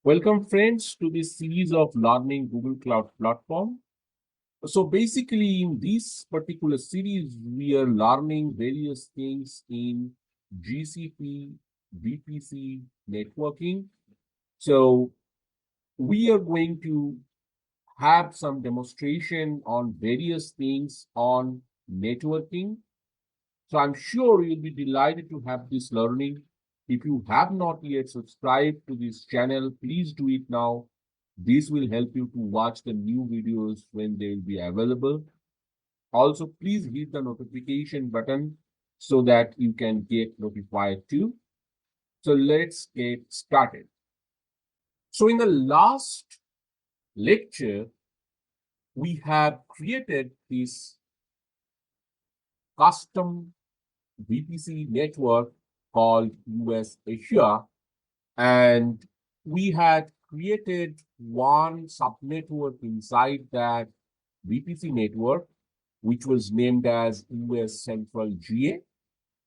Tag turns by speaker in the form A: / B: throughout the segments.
A: Welcome, friends, to this series of learning Google Cloud Platform. So, basically, in this particular series, we are learning various things in GCP, VPC networking. So, we are going to have some demonstration on various things on networking. So I'm sure you'll be delighted to have this learning. If you have not yet subscribed to this channel, please do it now. This will help you to watch the new videos when they will be available. Also, please hit the notification button so that you can get notified too. So let's get started. So in the last lecture, we have created this custom VPC network called US Asia, and we had created one subnetwork inside that VPC network, which was named as US Central GA,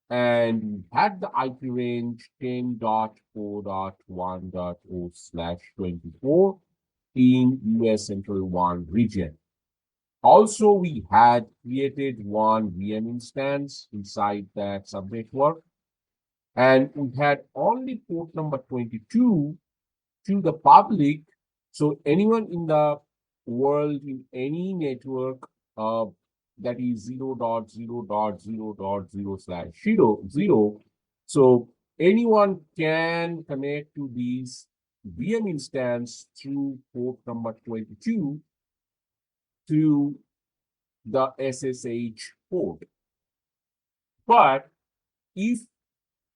A: and we had the IP range 10.4.1.0/24 in US Central 1 region. Also, we had created one VM instance inside that subnetwork, and we had only port number 22 to the public. So anyone in the world in any network that is 0.0.0.0/0. So anyone can connect to these VM instance through port number 22 to the SSH port. But if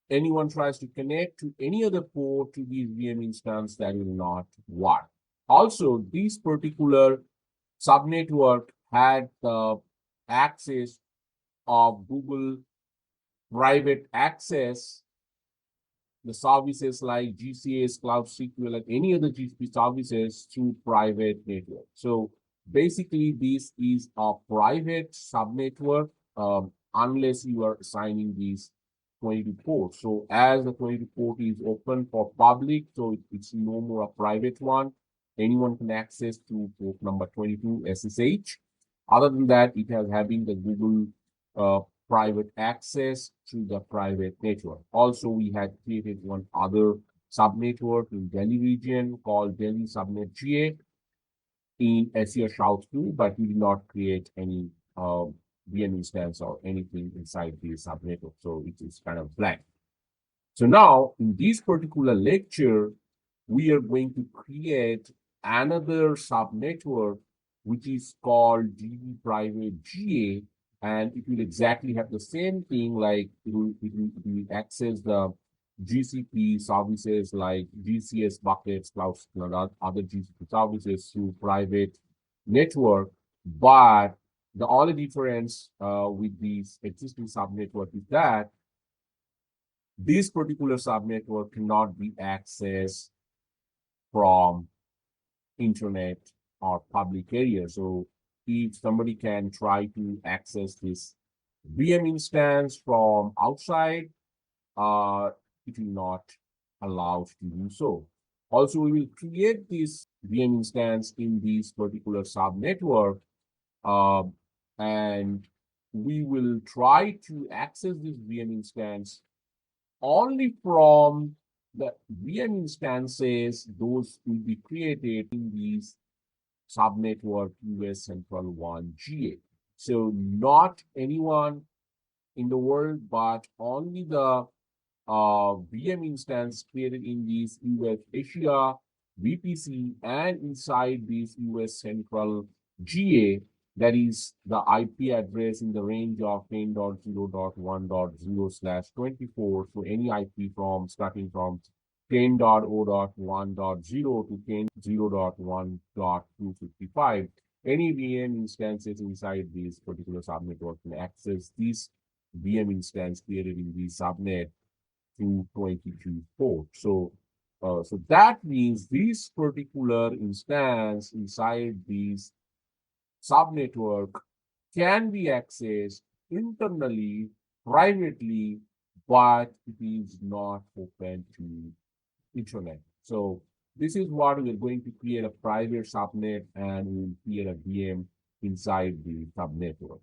A: anyone tries to connect to any other port to the VM instance, that will not work. Also, this particular subnetwork had the access of Google private access, the services like GCS, Cloud SQL, and any other GCP services through private network. So basically, this is a private subnetwork unless you are assigning these 22 ports. So as the 22 port is open for public, so it's no more a private one. Anyone can access to port number 22 SSH. Other than that, it has having the Google private access to the private network. Also, we had created one other subnetwork in Delhi region called Delhi Subnet GA in Asia South 2, but we did not create any VM instance or anything inside the subnetwork, so it is kind of blank. So now, in this particular lecture, we are going to create another subnetwork, which is called DB Private GA, and it will exactly have the same thing, like it will access the GCP services like GCS buckets, cloud, other GCP services through private network. But the only difference with this existing subnetwork is that this particular subnetwork cannot be accessed from internet or public area. So if somebody can try to access this VM instance from outside, it will not allow to do so. Also, we will create this VM instance in this particular subnetwork, and we will try to access this VM instance only from the VM instances those will be created in these subnetwork US Central 1 GA. So not anyone in the world, but only the VM instance created in these US Asia, VPC, and inside this US Central GA, that is the IP address in the range of 10.0.1.0/24. So any IP from starting from 10.0.1.0 to 10.0.1.255. Any VM instances inside this particular subnetwork can access this VM instance created in the subnet to 22 ports. So that means this particular instance inside this subnetwork can be accessed internally, privately, but it is not open to internet. So this is what we're going to create a private subnet and we'll create a VM inside the subnetwork.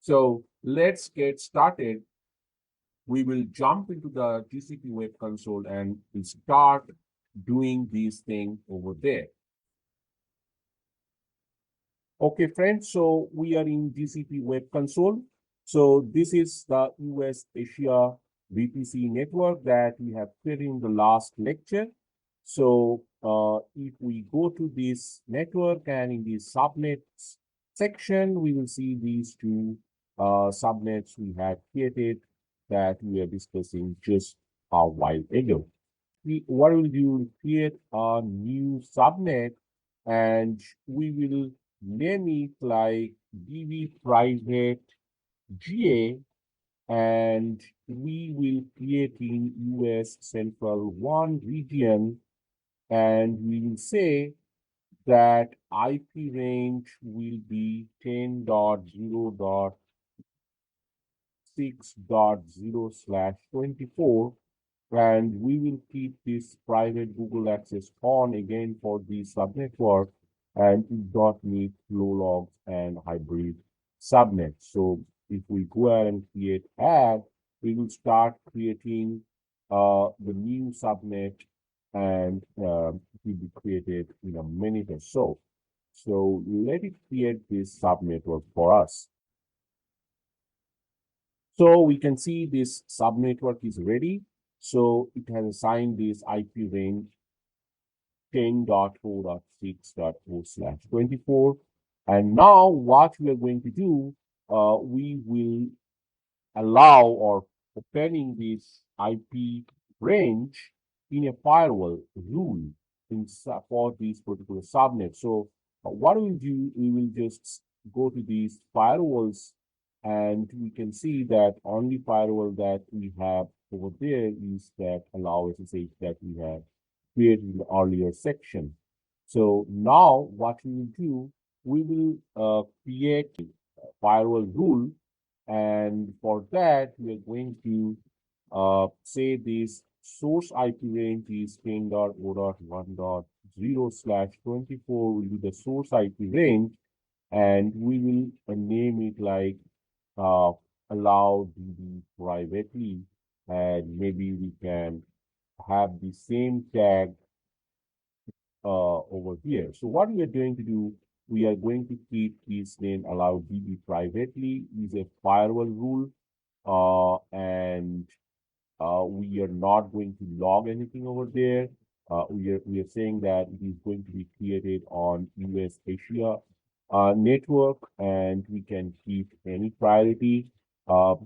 A: So let's get started. We will jump into the GCP Web Console and we'll start doing these things over there. Okay, friends, so we are in GCP Web Console. So this is the US Asia VPC network that we have created in the last lecture. So if we go to this network and in the subnets section, we will see these two subnets we had created that we are discussing just a while ago. What we'll do, we'll create a new subnet and we will name it like DB private GA, and we will create in US Central 1 region, and we will say that IP range will be 10.0.6.0/24, and we will keep this private Google access on again for the subnetwork, and it does need flow logs and hybrid subnets. So if we go ahead and create add, we will start creating the new subnet, and it will be created in a minute or so. So let it create this subnetwork for us. So we can see this subnetwork is ready. So it has assigned this IP range 10.0.6.0/24. And now what we are going to do, we will allow or opening this IP range in a firewall rule for this particular subnet. So what we'll do, we will just go to these firewalls, and we can see that only firewall that we have over there is that allow SSH that we have created in the earlier section. So now what we will do, we will create a firewall rule, and for that we are going to say this source IP range is 10.0.1.0/24 will be the source IP range, and we will name it like allow DB privately, and maybe we can have the same tag over here. So what we are going to do, we are going to keep this name allow DB privately is a firewall rule, and we are not going to log anything over there. We are saying that it is going to be created on US Asia network, and we can keep any priority. The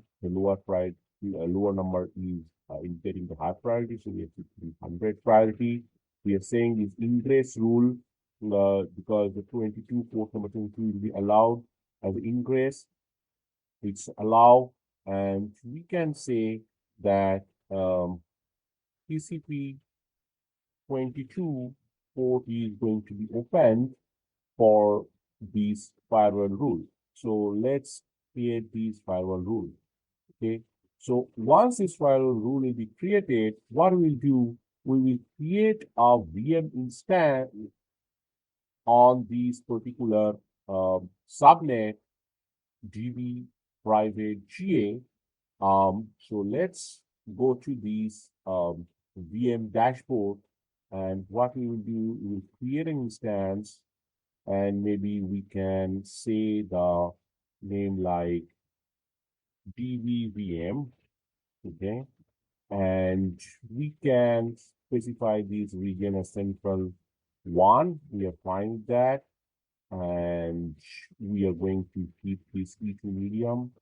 A: lower number is indicating the high priority, so we have to keep 100 priority. We are saying this ingress rule because the 22 port number 22 will be allowed as ingress. It's allow, and we can say that TCP 22 port is going to be opened for this firewall rule. So let's create this firewall rule. Okay. So once this firewall rule will be created, what we'll do, we will create a VM instance on this particular subnet DB private GA. So let's go to this VM dashboard, and what we will do, we will create an instance, and maybe we can say the name like DBVM, okay, and we can specify this region as central 1. We are fine with that, and we are going to keep this E2 medium.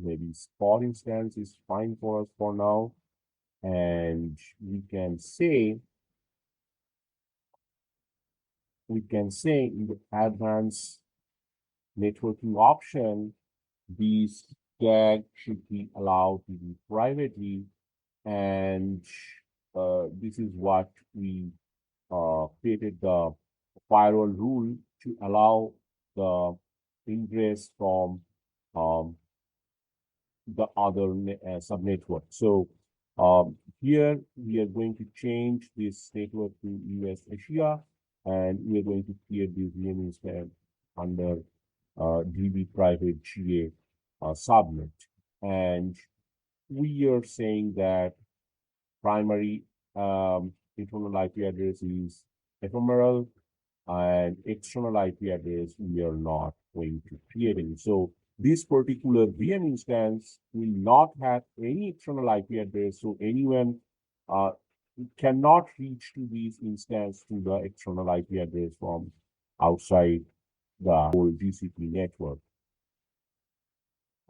A: Maybe spot instance is fine for us for now, and we can say in the advanced networking option, these tag should be allowed to be privately, and this is what we created the firewall rule to allow the ingress from the other subnetwork. So here we are going to change this network to US Asia, and we are going to create this VM instance under DB private GA subnet. And we are saying that primary internal IP address is ephemeral, and external IP address we are not going to create any. So this particular VM instance will not have any external IP address, so anyone uh, cannot reach to this instance to the external IP address from outside the whole GCP network.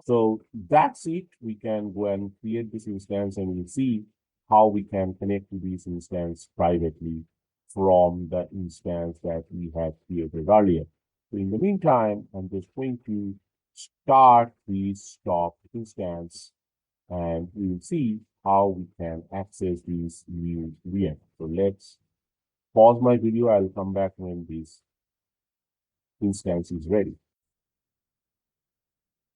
A: So that's it. We can go and create this instance, and we'll see how we can connect to this instance privately from the instance that we had created earlier. So in the meantime, I'm just going to start this stop instance, and we will see how we can access this new VM. So let's pause my video. I'll come back when this instance is ready.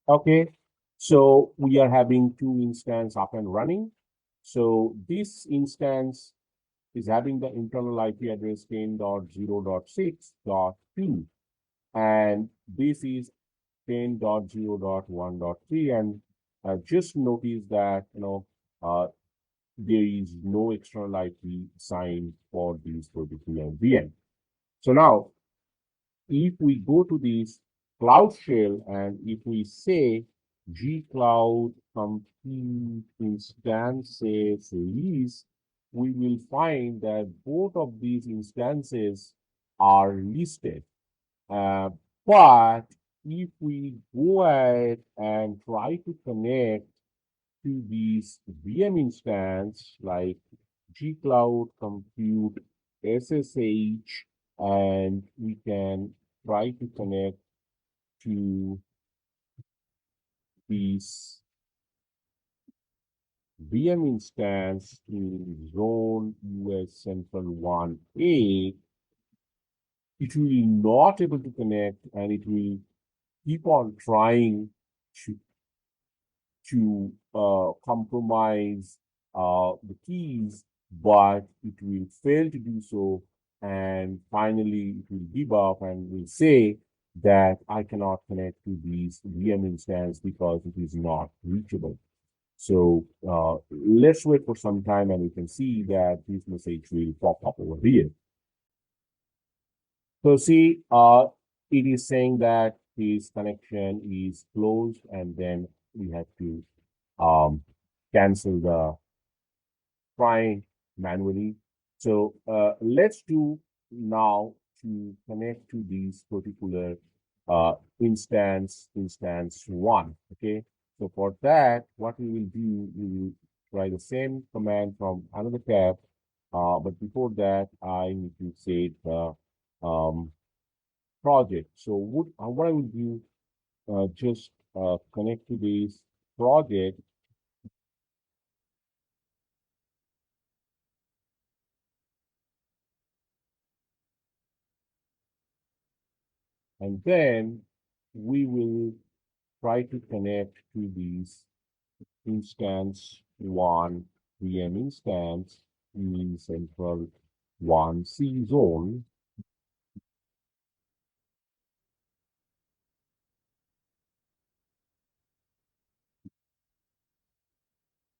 A: Okay, so we are having two instances up and running. So this instance is having the internal IP address 10.0.6.2, and this is 10.0.1.3. And just notice that there is no external IP assigned for this particular VM. So now, if we go to this Cloud Shell, and if we say gcloud compute instances list, we will find that both of these instances are listed. But if we go ahead and try to connect to these VM instance like gcloud compute SSH, and we can try to connect to this VM instance in zone US Central 1A, it will not able to connect, and it will keep on trying to compromise the keys, but it will fail to do so, and finally it will give up and will say that I cannot connect to these VM instance because it is not reachable. So let's wait for some time, and we can see that this message will pop up over here. So see, it is saying that this connection is closed, and then we have to cancel the try manually. So let's do now to connect to these particular instance one. Okay. So for that, what we will do, we will try the same command from another tab. But before that, I need to say the project. So what I will do, just connect to this project. And then we will try to connect to these instance one VM instance in central 1C zone.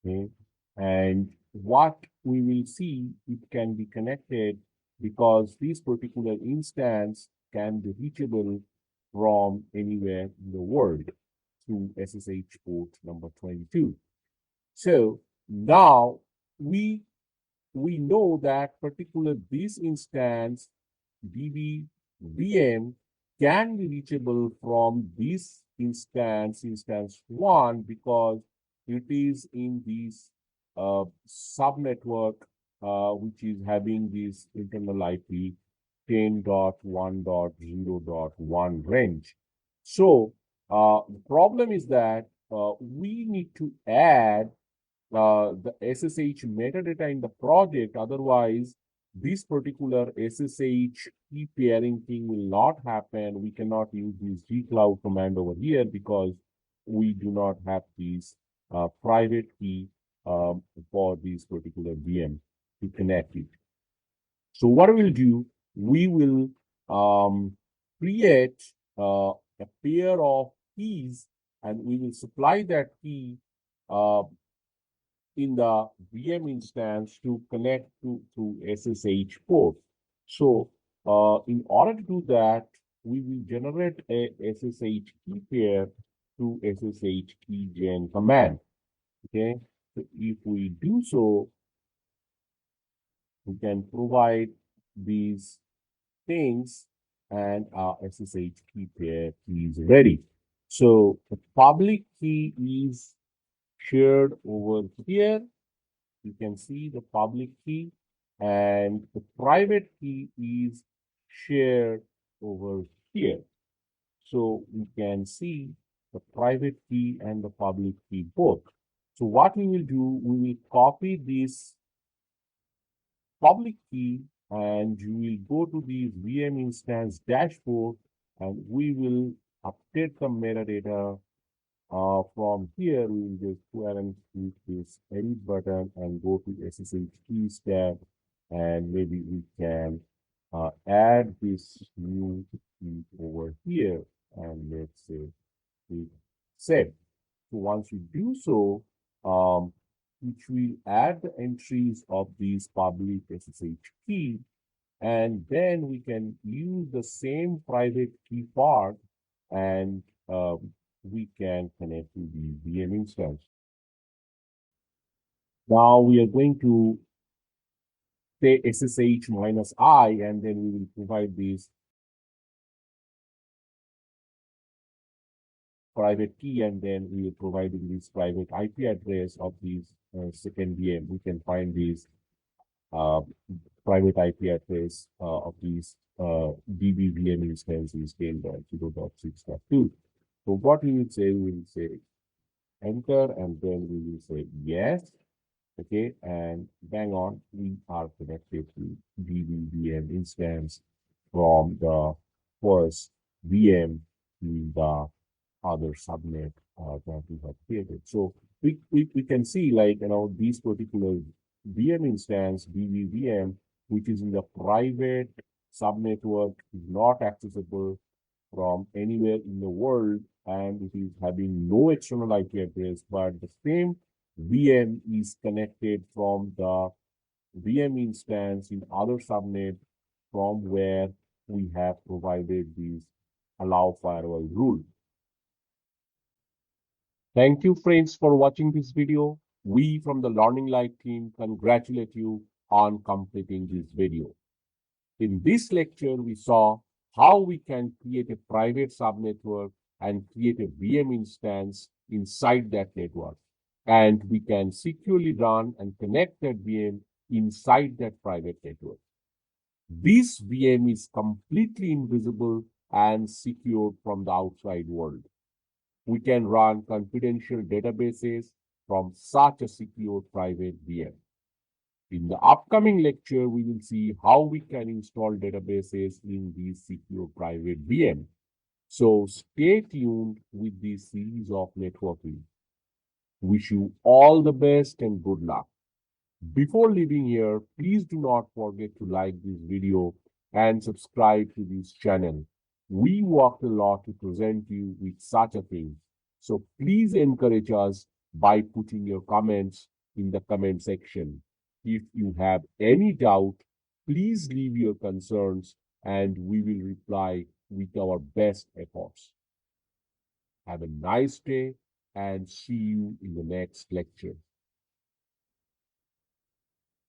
A: Okay. And what we will see, it can be connected because this particular instance can be reachable from anywhere in the world through SSH port number 22. So now we know that particular this instance DB VM can be reachable from this instance one, because it is in this subnetwork which is having this internal IP 10.1.0.1 range. So the problem is that we need to add the SSH metadata in the project. Otherwise, this particular SSH key pairing thing will not happen. We cannot use this gcloud command over here because we do not have this private key for this particular VM to connect it. So what we will do, we will create a pair of keys, and we will supply that key uh, in the VM instance to connect to SSH port. So in order to do that, we will generate a SSH key pair to SSH keygen command. Okay, so if we do so, we can provide these things and our SSH key pair is ready. So the public key is shared over here. You can see the public key, and the private key is shared over here. So we can see the private key and the public key both. So what we will do, we will copy this public key and you will go to the VM instance dashboard, and we will update the metadata. From here, we will just go ahead and click this edit button and go to SSH keys tab, and maybe we can add this new key over here, and let's say we save. So once you do so, which will add the entries of these public SSH key, and then we can use the same private key part, and we can connect to the VM instance. Now we are going to say SSH minus I, and then we will provide this private key, and then we will provide this private IP address of this second VM. We can find this private IP address of these DB instance is 10.0.6.2. So what we will say, we will say enter, and then we will say yes. Okay, and bang on, we are connected to DB instance from the first VM to the other subnet that we have created. So we can see, like, these particular VM instance, DB which is in the private subnetwork, is not accessible from anywhere in the world, and it is having no external IP address, but the same VM is connected from the VM instance in other subnet from where we have provided this allow firewall rule. Thank you, friends, for watching this video. We from the Learning Light team congratulate you on completing this video. In this lecture, we saw how we can create a private subnetwork and create a VM instance inside that network. And we can securely run and connect that VM inside that private network. This VM is completely invisible and secure from the outside world. We can run confidential databases from such a secure private VM. In the upcoming lecture, we will see how we can install databases in these secure private VM. So stay tuned with this series of networking. Wish you all the best and good luck. Before leaving here, please do not forget to like this video and subscribe to this channel. We worked a lot to present you with such a thing. So please encourage us by putting your comments in the comment section. If you have any doubt, please leave your concerns and we will reply with our best efforts. Have a nice day and see you in the next lecture.